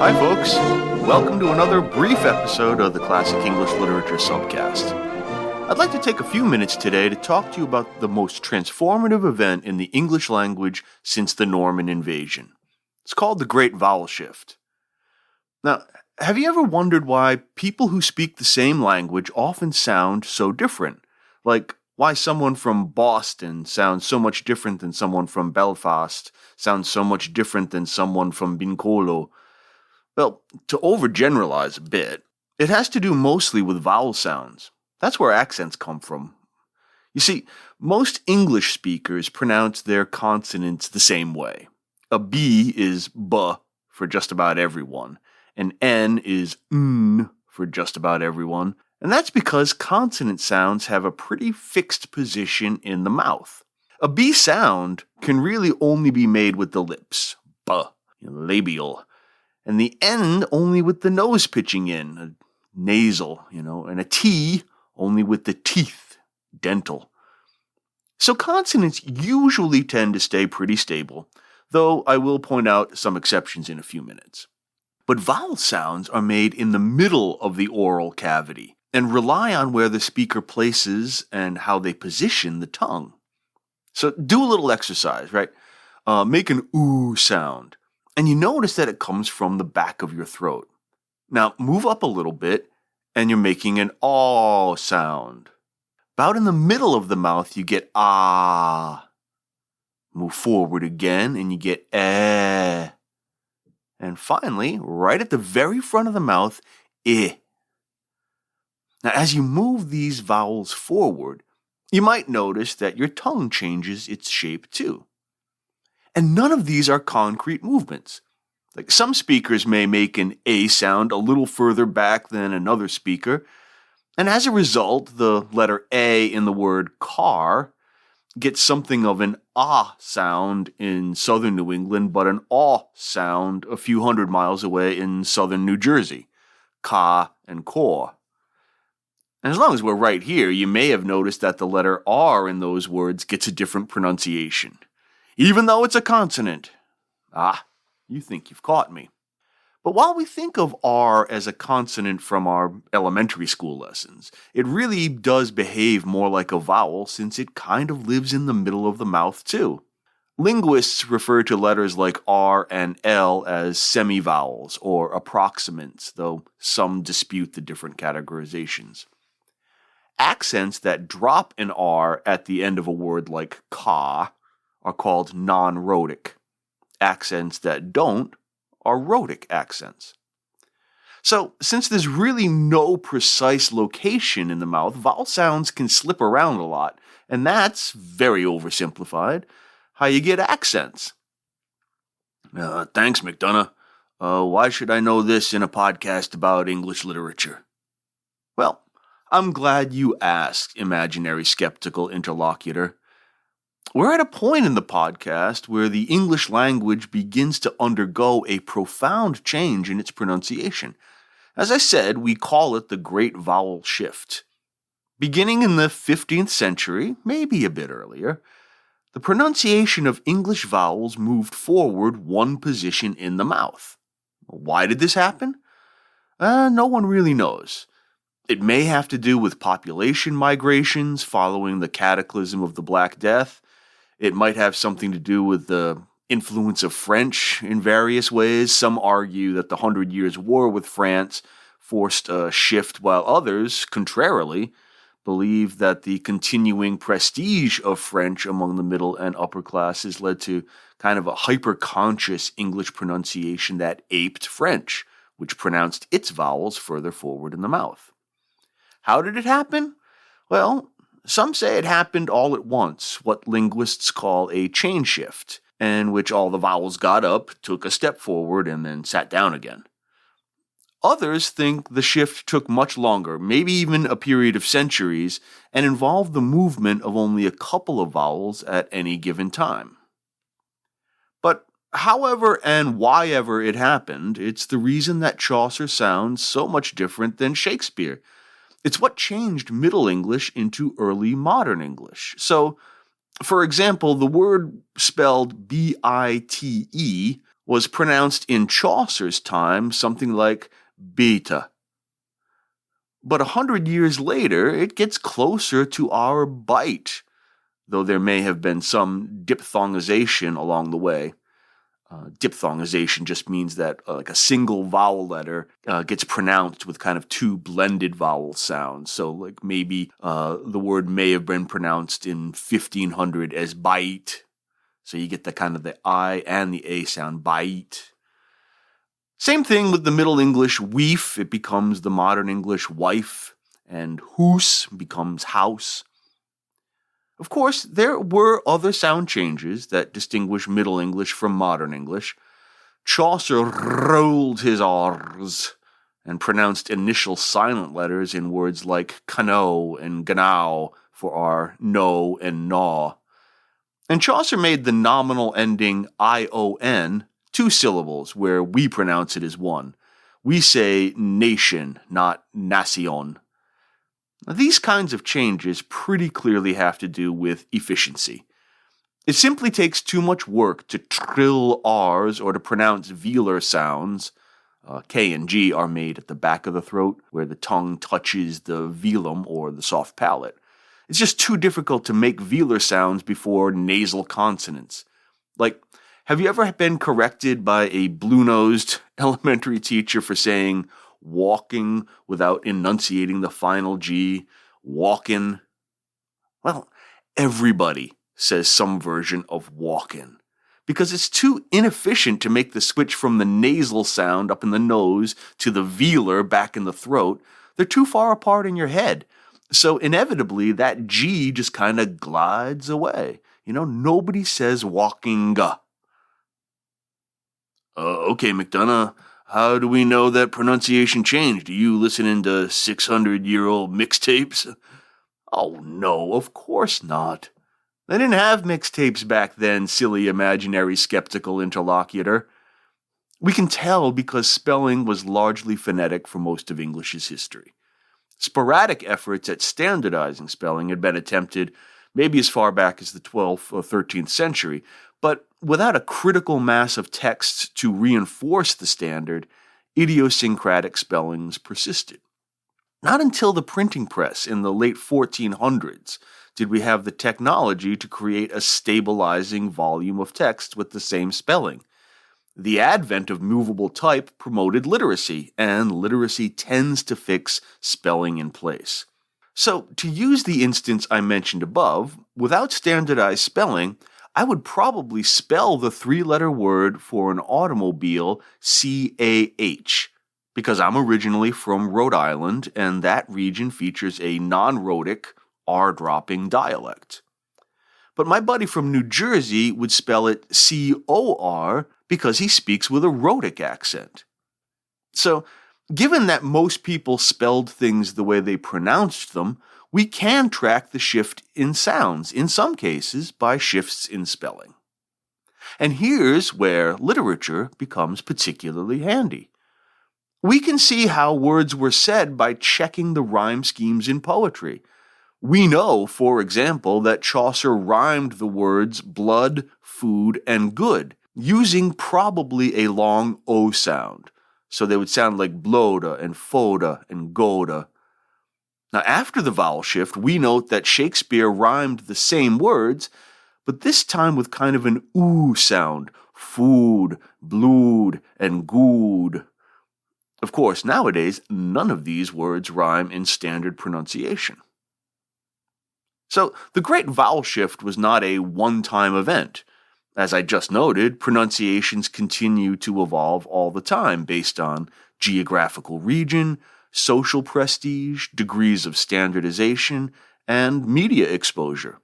Hi folks, welcome to another brief episode of the Classic English Literature Subcast. I'd like to take a few minutes today to talk to you about the most transformative event in the English language since the Norman invasion. It's called the Great Vowel Shift. Now, have you ever wondered why people who speak the same language often sound so different? Like why someone from Boston sounds so much different than someone from Belfast, sounds so much different than someone from Bincolo? Well, to overgeneralize a bit, it has to do mostly with vowel sounds. That's where accents come from. You see, most English speakers pronounce their consonants the same way. A B is B for just about everyone. An N is N for just about everyone. And that's because consonant sounds have a pretty fixed position in the mouth. A B sound can really only be made with the lips, B, labial. And the N only with the nose pitching in, a nasal, and a T only with the teeth, dental. So consonants usually tend to stay pretty stable, though I will point out some exceptions in a few minutes. But vowel sounds are made in the middle of the oral cavity and rely on where the speaker places and how they position the tongue. So do a little exercise, right? Make an ooh sound. And you notice that it comes from the back of your throat. Now, move up a little bit, and you're making an aw sound. About in the middle of the mouth, you get ah. Move forward again, and you get eh. And finally, right at the very front of the mouth, I. Now, as you move these vowels forward, you might notice that your tongue changes its shape too. And none of these are concrete movements. Like some speakers may make an A sound a little further back than another speaker, and as a result, the letter A in the word car gets something of an ah sound in southern New England, but an aw sound a few hundred miles away in southern New Jersey. Ka and core. And as long as we're right here, you may have noticed that the letter R in those words gets a different pronunciation, even though it's a consonant. Ah, you think you've caught me. But while we think of R as a consonant from our elementary school lessons, it really does behave more like a vowel since it kind of lives in the middle of the mouth too. Linguists refer to letters like R and L as semivowels or approximants, though some dispute the different categorizations. Accents that drop an R at the end of a word like ka are called non-rhotic. Accents that don't are rhotic accents. So, since there's really no precise location in the mouth, vowel sounds can slip around a lot, and that's, very oversimplified, how you get accents. Thanks, McDonough. Why should I know this in a podcast about English literature? Well, I'm glad you asked, imaginary skeptical interlocutor. We're at a point in the podcast where the English language begins to undergo a profound change in its pronunciation. As I said, we call it the Great Vowel Shift. Beginning in the 15th century, maybe a bit earlier, the pronunciation of English vowels moved forward one position in the mouth. Why did this happen? No one really knows. It may have to do with population migrations following the cataclysm of the Black Death. It might have something to do with the influence of French in various ways. Some argue that the 100 Years' War with France forced a shift, while others, contrarily, believe that the continuing prestige of French among the middle and upper classes led to kind of a hyper-conscious English pronunciation that aped French, which pronounced its vowels further forward in the mouth. How did it happen? Well, some say it happened all at once, what linguists call a chain shift, in which all the vowels got up, took a step forward, and then sat down again. Others think the shift took much longer, maybe even a period of centuries, and involved the movement of only a couple of vowels at any given time. But however and why ever it happened, it's the reason that Chaucer sounds so much different than Shakespeare. It's what changed Middle English into early modern English. So, for example, the word spelled B-I-T-E was pronounced in Chaucer's time something like beta. But 100 years later, it gets closer to our bite, though there may have been some diphthongization along the way. Diphthongization just means that like a single vowel letter gets pronounced with kind of two blended vowel sounds. So like maybe the word may have been pronounced in 1500 as bite. So you get the kind of the I and the A sound, bite. Same thing with the Middle English weef. It becomes the modern English wife, and hoose becomes house. Of course, there were other sound changes that distinguish Middle English from modern English. Chaucer rolled his R's and pronounced initial silent letters in words like canoe and ganow for our no and naw. And Chaucer made the nominal ending ion 2 syllables, where we pronounce it as one. We say nation, not nacion. Now, these kinds of changes pretty clearly have to do with efficiency. It simply takes too much work to trill R's or to pronounce velar sounds. K and G are made at the back of the throat, where the tongue touches the velum or the soft palate. It's just too difficult to make velar sounds before nasal consonants. Like, have you ever been corrected by a blue-nosed elementary teacher for saying walking without enunciating the final G? Walkin'? Well, everybody says some version of walkin', because it's too inefficient to make the switch from the nasal sound up in the nose to the velar back in the throat. They're too far apart in your head. So inevitably, that G just kind of glides away. Nobody says walking-a. Okay, McDonough, how do we know that pronunciation changed? Are you listening to 600-year-old mixtapes? Oh, no, of course not. They didn't have mixtapes back then, silly imaginary skeptical interlocutor. We can tell because spelling was largely phonetic for most of English's history. Sporadic efforts at standardizing spelling had been attempted maybe as far back as the 12th or 13th century, but without a critical mass of texts to reinforce the standard, idiosyncratic spellings persisted. Not until the printing press in the late 1400s did we have the technology to create a stabilizing volume of text with the same spelling. The advent of movable type promoted literacy, and literacy tends to fix spelling in place. So, to use the instance I mentioned above, without standardized spelling, I would probably spell the 3-letter word for an automobile C-A-H, because I'm originally from Rhode Island, and that region features a non-rhotic, R-dropping dialect. But my buddy from New Jersey would spell it C-O-R because he speaks with a rhotic accent. So, given that most people spelled things the way they pronounced them, we can track the shift in sounds, in some cases by shifts in spelling. And here's where literature becomes particularly handy. We can see how words were said by checking the rhyme schemes in poetry. We know, for example, that Chaucer rhymed the words blood, food, and good, using probably a long O sound. So they would sound like bloda and foda and goda. Now, after the vowel shift, we note that Shakespeare rhymed the same words, but this time with kind of an oo sound, food, blood, and good. Of course, nowadays, none of these words rhyme in standard pronunciation. So, the Great Vowel Shift was not a one-time event. As I just noted, pronunciations continue to evolve all the time based on geographical region, social prestige, degrees of standardization, and media exposure.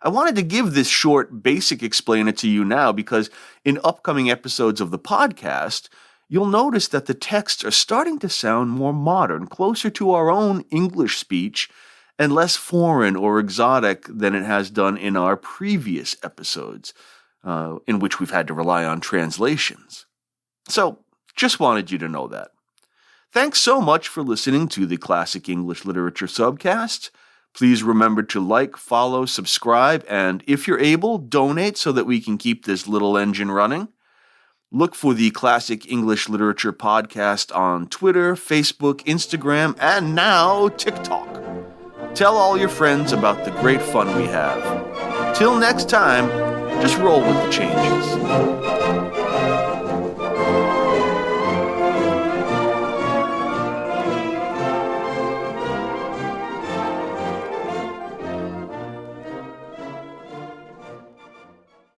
I wanted to give this short, basic explainer to you now because in upcoming episodes of the podcast, you'll notice that the texts are starting to sound more modern, closer to our own English speech, and less foreign or exotic than it has done in our previous episodes, in which we've had to rely on translations. So, just wanted you to know that. Thanks so much for listening to the Classic English Literature Subcast. Please remember to like, follow, subscribe, and if you're able, donate so that we can keep this little engine running. Look for the Classic English Literature Podcast on Twitter, Facebook, Instagram, and now TikTok. Tell all your friends about the great fun we have. Till next time, just roll with the changes.